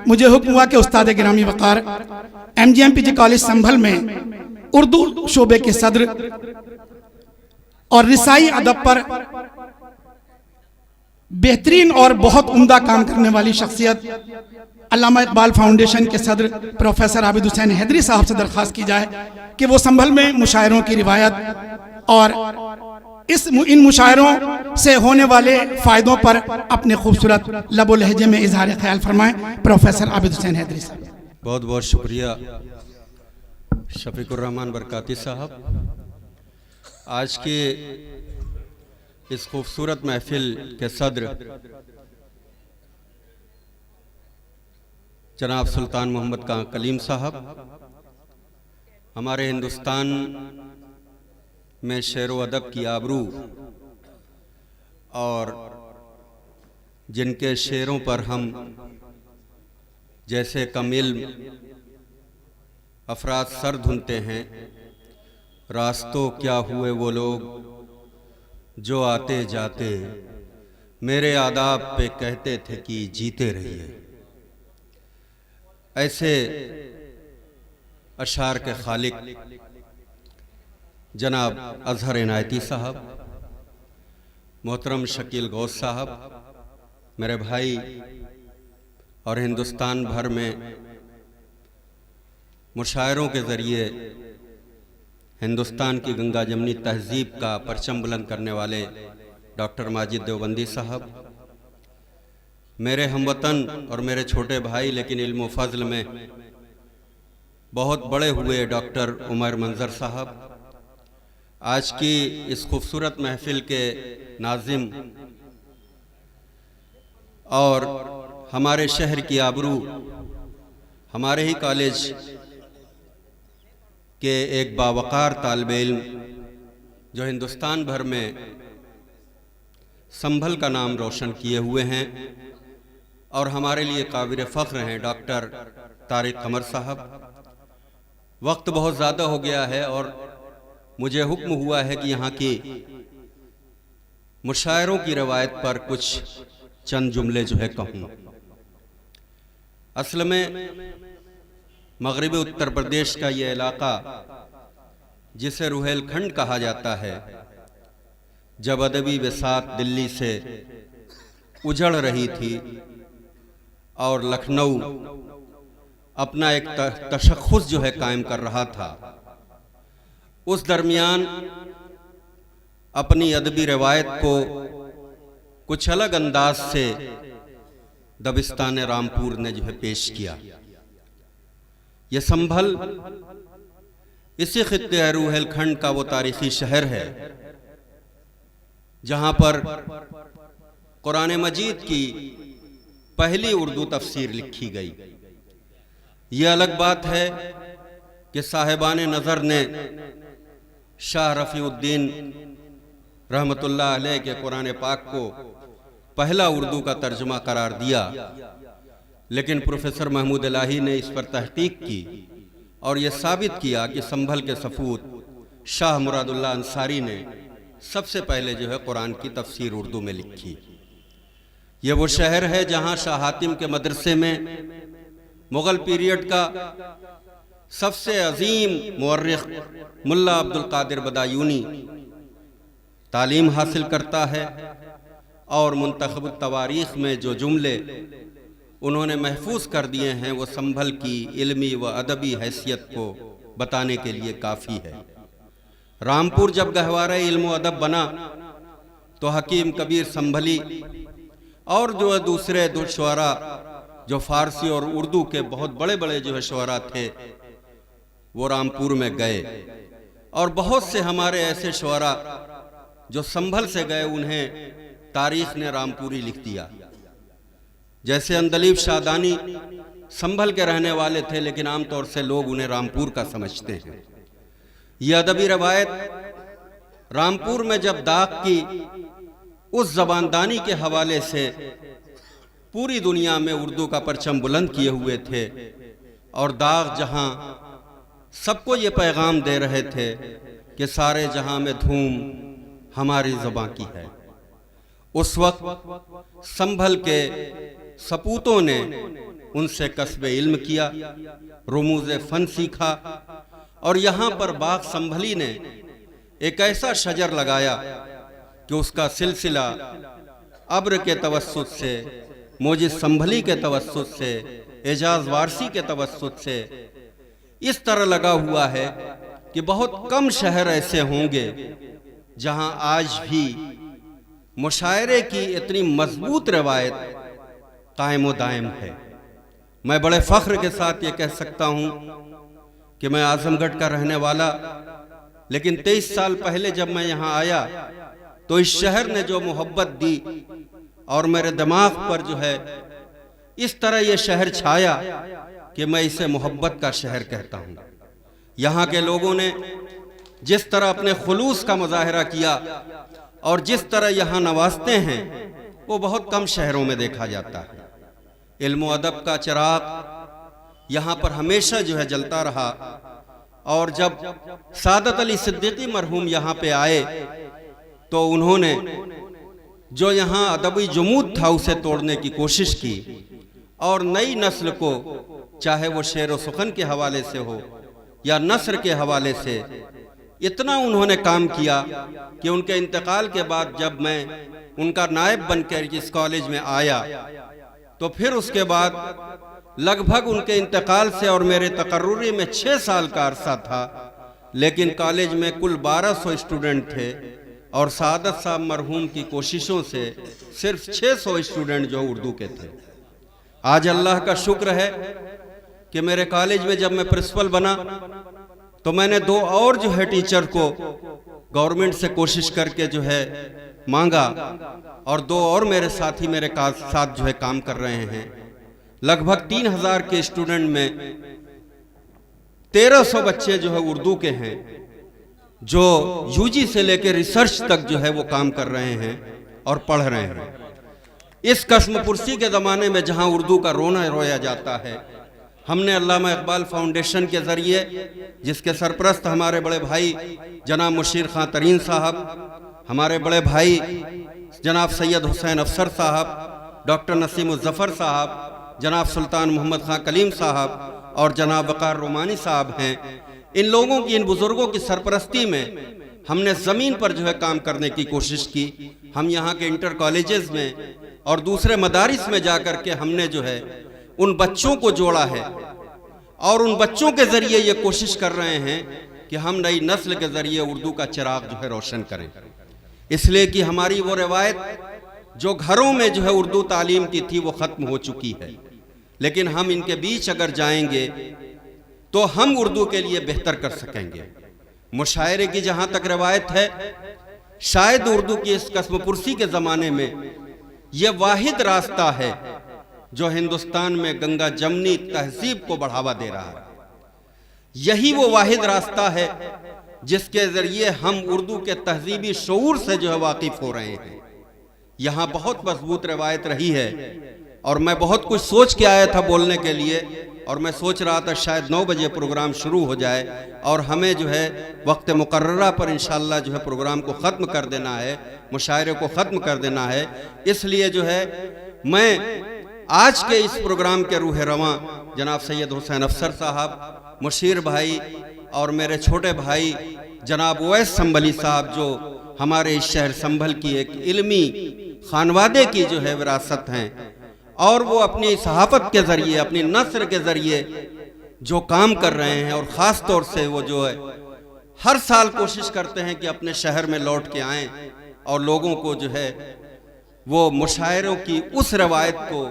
मुझे हुक्म हुआ कि उस्ताद गिरामी वक़ार MGMPG कॉलेज संभल में उर्दू शोबे के सदर और रिसाई अदब पर बेहतरीन और बहुत उम्दा काम करने वाली शख्सियत अल्लामा इकबाल फाउंडेशन के सदर प्रोफेसर आबिद हुसैन हैदरी साहब से दरख्वास्त की जाए कि वो संभल में मुशायरों की रिवायत और इन मुशायरों से होने वाले फ़ायदों पर अपने खूबसूरत लबो लहजे में इजहार ख्याल फरमाएं। प्रोफेसर आबिद हुसैन हैदरी साहब। बहुत बहुत शुक्रिया शफीकुर रहमान बरकाती साहब। आज के इस खूबसूरत महफिल के सदर जनाब सुल्तान मोहम्मद का कलीम साहब, हमारे हिंदुस्तान में शेर व अदब की आबरू और जिनके शेरों पर हम जैसे कमिल अफराद सर धुनते हैं, रास्तों क्या हुए वो लोग जो आते जाते मेरे आदाब पे कहते थे कि जीते रहिए, ऐसे अशार के खालिक जनाब अजहर इनायती साहब, मोहतरम शकील गौस साहब, मेरे भाई और हिंदुस्तान भर में मुशायरों के ज़रिए हिंदुस्तान की गंगा जमनी तहजीब का परचम बुलंद करने वाले डॉक्टर माजिद देवबंदी साहब, मेरे हमवतन और मेरे छोटे भाई लेकिन इल्म व फज़ल में बहुत बड़े हुए डॉक्टर उमर मंजर साहब, आज की इस खूबसूरत महफिल के नाज़िम और हमारे शहर की आबरू, हमारे ही कॉलेज के एक बावकार तालिबे इल्म जो हिंदुस्तान भर में संभल का नाम रोशन किए हुए हैं और हमारे लिए काबिल फ़ख्र हैं, डॉक्टर तारिक कमर साहब। वक्त बहुत ज़्यादा हो गया है और मुझे हुक्म हुआ है कि यहाँ की मुशायरों की रवायत पर कुछ चंद जुमले जो है कहूँ। असल में मगरबी उत्तर प्रदेश का ये इलाका जिसे रुहेलखंड कहा जाता है, जब अदबी वसात दिल्ली से उजड़ रही थी और लखनऊ अपना एक तशख़्ख़ुस जो है कायम कर रहा था, उस दरमियान अपनी अदबी रवायत को कुछ अलग अंदाज से दबिस्तान रामपुर ने जो है पेश किया। ये संभल इसी खित्ते रुहेलखंड का वो तारीखी शहर है जहाँ पर कुरान मजीद की पहली उर्दू तफसीर लिखी गई। ये अलग बात है कि साहिबान नज़र ने शाह रफ़ीउद्दीन रहमतुल्लाह अलैह के कुरान पाक को पहला उर्दू का तर्जुमा करार दिया, लेकिन प्रोफेसर महमूद इलाही ने इस पर तहकीक की और ये साबित किया कि संभल के सपूत शाह मुरादुल्लाह अंसारी ने सबसे पहले जो है कुरान की तफसीर उर्दू में लिखी। ये वो शहर है जहाँ शाह हातिम के मदरसे में मुग़ल पीरियड का सबसे अजीम मुअर्रिख मुल्ला अब्दुल कादिर बदायूनी तालीम हासिल करता है और मुंतखब तवारीख़ में जो जुमले उन्होंने महफूज कर दिए हैं वो संभल की इल्मी व अदबी हैसियत को बताने के लिए काफ़ी है। रामपुर जब गहवारा इल्म व अदब बना तो हकीम कबीर संभली और जो दूसरे दो शुअरा जो फारसी और उर्दू के बहुत बड़े बड़े जो है शुअरा थे वो रामपुर में गए और बहुत से हमारे ऐसे शुअरा जो संभल से गए उन्हें तारीख ने रामपुरी लिख दिया। जैसे अंदलीब शादानी संभल के रहने वाले थे लेकिन आमतौर से लोग उन्हें रामपुर का समझते हैं। यह अदबी रवायत रामपुर में जब दाग की उस जबानदानी के हवाले से पूरी दुनिया में उर्दू का परचम बुलंद किए हुए थे और दाग जहां सबको ये पैगाम दे रहे थे कि सारे जहां में धूम हमारी ज़बां की है, उस वक्त संभल के सपूतों ने उनसे कस्बे इल्म किया, रुमूज़े फ़न सीखा और यहाँ पर बाग संभली ने एक ऐसा शजर लगाया कि उसका सिलसिला अब्र के तवस्सुत से, मोजिज़ संभली के तवस्सुत से, एजाज वारसी के तवस्सुत से इस तरह लगा हुआ है कि बहुत कम शहर ऐसे होंगे जहां आज भी मुशायरे की इतनी मजबूत रवायत कायम दायम है। मैं बड़े फख्र के साथ ये कह सकता हूं कि मैं आजमगढ़ का रहने वाला, लेकिन 23 साल पहले जब मैं यहाँ आया तो इस शहर ने जो मोहब्बत दी और मेरे दिमाग पर जो है इस तरह ये शहर छाया कि मैं इसे मोहब्बत का शहर कहता हूँ। यहाँ के लोगों ने जिस तरह अपने खुलूस का मुजाहरा किया और जिस तरह यहाँ नवाजते हैं वो बहुत कम शहरों में देखा जाता है। इल्म अदब का चिराग यहाँ पर हमेशा जो है जलता रहा और जब सादत अली सिद्दीकी मरहूम यहाँ पे आए तो उन्होंने जो यहाँ अदबी जुमूद था उसे तोड़ने की कोशिश की और नई नस्ल को, चाहे वो शेर व सुखन के हवाले से हो या नस्र के हवाले से, इतना उन्होंने काम किया कि उनके इंतकाल के बाद जब मैं उनका नायब बनकर इस कॉलेज में आया तो फिर उसके बाद लगभग उनके इंतकाल से और मेरे तकर्रुरी में 6 साल का अरसा था, लेकिन कॉलेज में कुल 1200 स्टूडेंट थे और सादत साहब मरहूम की कोशिशों से सिर्फ 600 स्टूडेंट जो उर्दू के थे। आज अल्लाह का शुक्र है कि मेरे कॉलेज में जब मैं प्रिंसिपल बना तो मैंने 2 और जो है टीचर को गवर्नमेंट से कोशिश करके जो है मांगा और 2 और मेरे साथी मेरे साथ जो है काम कर रहे हैं। लगभग 3000 के स्टूडेंट में 1300 बच्चे जो है उर्दू के हैं जो यूजी से लेकर रिसर्च तक जो है वो काम कर रहे हैं और पढ़ रहे हैं। इस कस्मपुरसी के ज़माने में जहां उर्दू का रोना रोया जाता है, हमने अल्लामा इकबाल फाउंडेशन के ज़रिए, जिसके सरपरस्त हमारे बड़े भाई जनाब मुशीर खां तरीन साहब, हमारे बड़े भाई जनाब सैयद हुसैन अफसर साहब, डॉक्टर नसीम उज़्ज़फ़र साहब, जनाब सुल्तान मोहम्मद खां कलीम साहब और जनाब वक़ार रोमानी साहब हैं, इन लोगों की, इन बुज़ुर्गों की सरपरस्ती में हमने ज़मीन पर जो है काम करने की कोशिश की। हम यहाँ के इंटर कॉलेजेस में और दूसरे मदारिस में जाकर के हमने जो है उन बच्चों को जोड़ा है और उन बच्चों के ज़रिए ये कोशिश कर रहे हैं कि हम नई नस्ल के ज़रिए उर्दू का चिराग जो है रोशन करें। इसलिए कि हमारी वो रवायत जो घरों में जो है उर्दू तालीम की थी वो ख़त्म हो चुकी है, लेकिन हम इनके बीच अगर जाएंगे तो हम उर्दू के लिए बेहतर कर सकेंगे। मुशायरे की जहाँ तक रवायत है, शायद उर्दू की इस कस्मपुरसी के ज़माने में ये वाहिद रास्ता है जो हिंदुस्तान में गंगा जमनी तहजीब को बढ़ावा दे रहा है। यही वो वाहिद रास्ता है जिसके ज़रिए हम उर्दू के तहजीबी शऊर से जो है वाकिफ़ हो रहे हैं। यहाँ बहुत मजबूत रवायत रही है और मैं बहुत कुछ सोच के आया था बोलने के लिए और मैं सोच रहा था शायद 9 बजे प्रोग्राम शुरू हो जाए और हमें जो है वक्त मुकर्ररा पर इंशाअल्लाह जो है प्रोग्राम को ख़त्म कर देना है, मुशायरे को ख़त्म कर देना है। इसलिए जो है मैं आज के इस प्रोग्राम के रूह रवां जनाब सैयद हुसैन अफसर साहब, मुशीर भाई और मेरे छोटे भाई जनाब उवैस संभली साहब, जो हमारे इस शहर संभल की एक इल्मी खानवादे की जो है विरासत हैं और वो अपनी सहाफ़त के ज़रिए, अपनी नस्र के ज़रिए जो काम कर रहे हैं और ख़ास तौर से वो जो है हर साल कोशिश करते हैं कि अपने शहर में लौट के आएँ और लोगों को जो है वो मुशायरों की उस रवायत को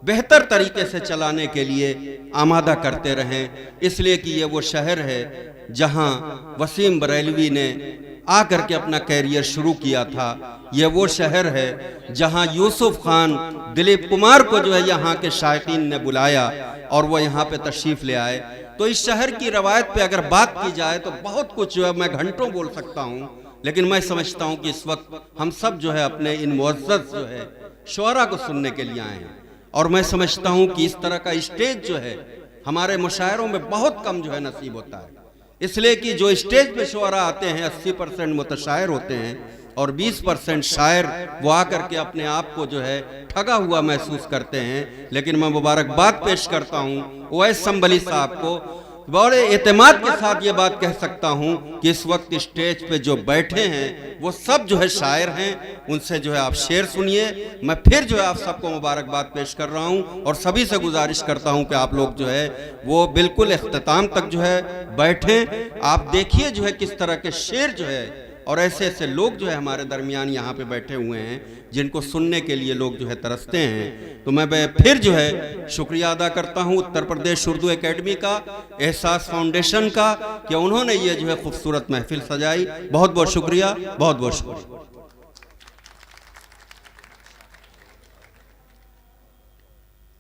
बेहतर तरीके से चलाने के लिए आमादा करते रहें। इसलिए कि ये वो शहर है जहाँ वसीम बरेलवी ने आकर के अपना कैरियर शुरू किया था। ये वो शहर है जहाँ यूसुफ खान, दिलीप कुमार को जो है यहाँ के शायकीन ने बुलाया और वो यहाँ पे तशरीफ़ ले आए। तो इस शहर की रवायत पे अगर बात की जाए तो बहुत कुछ जो है मैं घंटों बोल सकता हूँ, लेकिन मैं समझता हूँ कि इस वक्त हम सब जो है अपने इन मुअज़्ज़ज़ जो है शुअरा को सुनने के लिए आए हैं और मैं समझता हूँ कि इस तरह का स्टेज जो है हमारे मुशायरों में बहुत कम जो है नसीब होता है। इसलिए कि जो स्टेज पे शुअरा आते हैं 80% मुतशायर होते हैं, और 20% शायर वो आकर के अपने आप को जो है ठगा हुआ महसूस करते हैं। लेकिन मैं मुबारकबाद पेश करता हूँ ओवैस संभली साहब को, बड़े एतमाद के साथ ये बात कह सकता हूं कि इस वक्त स्टेज पे जो बैठे हैं वो सब जो है शायर हैं। उनसे जो है आप शेर सुनिए। मैं फिर जो है आप सबको मुबारकबाद पेश कर रहा हूं और सभी से गुजारिश करता हूं कि आप लोग जो है वो बिल्कुल इख्तिताम तक जो है बैठें। आप देखिए जो है किस तरह के शेर जो है और ऐसे ऐसे लोग जो है हमारे दरमियान यहाँ पे बैठे हुए हैं जिनको सुनने के लिए लोग जो है तरसते हैं। तो मैं फिर जो है शुक्रिया अदा करता हूँ उत्तर प्रदेश उर्दू एकेडमी का, एहसास फाउंडेशन का, कि उन्होंने ये जो है खूबसूरत महफिल सजाई। बहुत बहुत शुक्रिया, बहुत बहुत शुक्रिया।